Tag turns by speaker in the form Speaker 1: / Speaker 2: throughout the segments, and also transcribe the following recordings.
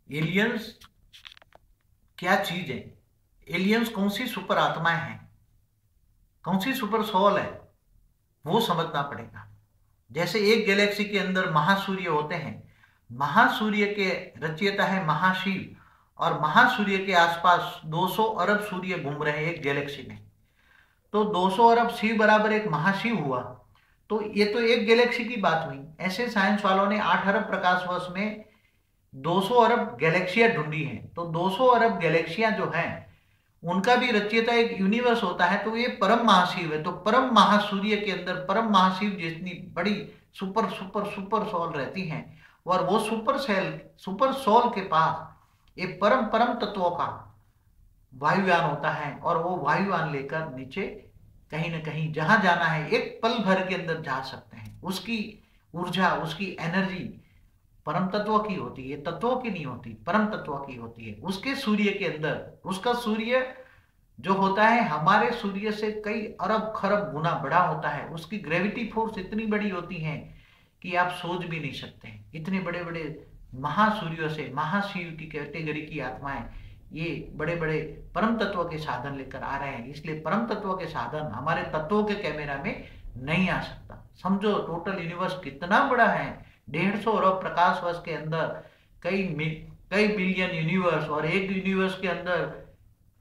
Speaker 1: Aliens क्या चीज है, एलियंस कौन सी सुपर आत्माएं हैं, कौन सी सुपर सोल है, वो समझना पड़ेगा। जैसे एक गैलेक्सी के अंदर महासूर्य होते हैं, महासूर्य के रचयिता है महाशिव, और महासूर्य के आसपास 200 अरब सूर्य घूम रहे हैं एक गैलेक्सी में। तो 200 अरब शिव बराबर एक महाशिव हुआ। तो ये तो एक गैलेक्सी की बात हुई। ऐसे साइंस वालों ने 8 अरब प्रकाश वर्ष में 200 अरब गैलेक्सियां ढूंढी हैं। तो 200 अरब गैलेक्सियां जो हैं उनका भी रचयिता एक यूनिवर्स होता है। तो ये परम महाशिव है। तो परम महासूर्य के अंदर परम महाशिव जितनी बड़ी सुपर सुपर सुपर सोल रहती हैं, और वो सुपर सोल के पास एक परम परम तत्वों का वायुयान होता है, और वो वायुयान लेकर नीचे कहीं ना कहीं जहां जाना है एक पल भर के अंदर जा सकते हैं। उसकी ऊर्जा, उसकी एनर्जी परम तत्व की होती है, तत्वों की नहीं होती, परम तत्व की होती है। उसके सूर्य के अंदर, उसका सूर्य जो होता है हमारे सूर्य से कई अरब खरब गुना बड़ा होता है। उसकी ग्रेविटी फोर्स इतनी बड़ी होती है कि आप सोच भी नहीं सकते। इतने बड़े बड़े महासूर्यों से महाशिव की कैटेगरी की आत्माएं ये बड़े बड़े परम तत्व के साधन लेकर आ रहे हैं। इसलिए परम तत्व के साधन हमारे तत्वों के कैमरा में नहीं आ सकता। समझो टोटल यूनिवर्स कितना बड़ा है। 150 अरब प्रकाश वर्ष के अंदर कई बिलियन यूनिवर्स, और एक यूनिवर्स के अंदर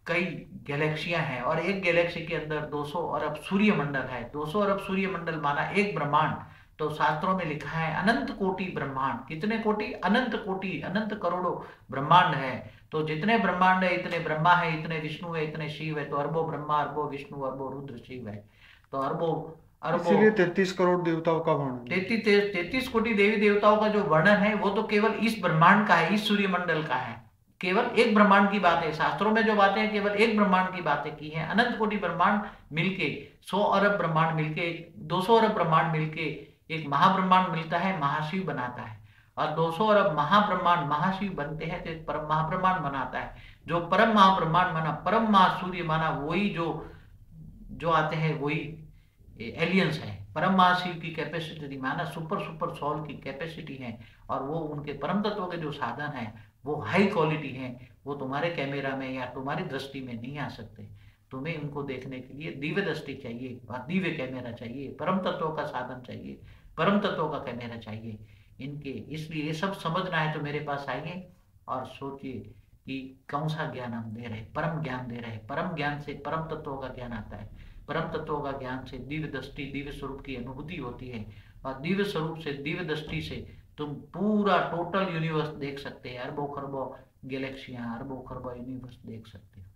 Speaker 1: कई गैलेक्सियां हैं, और एक गैलेक्सी के अंदर 200 अरब सूर्य मंडल है। 200 अरब सूर्य मंडल माना एक ब्रह्मांड। तो शास्त्रों में लिखा है अनंत कोटि ब्रह्मांड। कितने कोटि? अनंत कोटि, अनंत करोड़ों ब्रह्मांड है। तो जितने ब्रह्मांड है इतने ब्रह्मा है, इतने विष्णु है, इतने शिव है। तो अरबों ब्रह्मा, अरबों विष्णु, अरबों रुद्र शिव है। तो अरबों अरबों
Speaker 2: इसीलिए 33 करोड़ देवताओं का वर्णन है।
Speaker 1: 33 कोटि देवी देवताओं का जो वर्णन है वो तो केवल इस ब्रह्मांड का है, इस सूर्य मंडल का है। केवल एक ब्रह्मांड की बात है। शास्त्रों में जो बातें हैं केवल एक ब्रह्मांड की बातें की हैं। अनंत कोटि ब्रह्मांड मिलके, 100 अरब ब्रह्मांड मिलके, 200 अरब ब्रह्मांड मिलके एक महाब्रह्मांड मिलता है, महाशिव बनाता है। और 200 अरब महाब्रह्मांड महाशिव बनते हैं तो एक परम महाब्रह्मांड बनाता है। जो परम महाब्रह्मांड माना, परम महासूर्य माना, वही जो जो आते हैं वही एलियंस है। परम महाशिव की कैपेसिटी माना सुपर सुपर सोल की कैपेसिटी है, और वो उनके परम तत्व के जो साधन है वो हाई क्वालिटी है। वो तुम्हारे कैमरा में या तुम्हारी दृष्टि में नहीं आ सकते। तुम्हें उनको देखने के लिए दिव्य दृष्टि चाहिए, और दिव्य कैमरा चाहिए, परम तत्वों का साधन चाहिए, परम तत्वों का कैमरा चाहिए इनके। इसलिए ये सब समझना है तो मेरे पास आइए और सोचिए कि कौन सा ज्ञान हम दे रहे हैं। परम ज्ञान दे रहे हैं। परम ज्ञान से परम तत्वों का ज्ञान आता है। परम तत्वों का ज्ञान से दिव्य दृष्टि, दिव्य स्वरूप की अनुभूति होती है, और दिव्य स्वरूप से, दिव्य दृष्टि से तुम पूरा टोटल यूनिवर्स देख सकते हैं। अरबों खरबों गैलेक्सियां, अरबों खरबों यूनिवर्स देख सकते हो।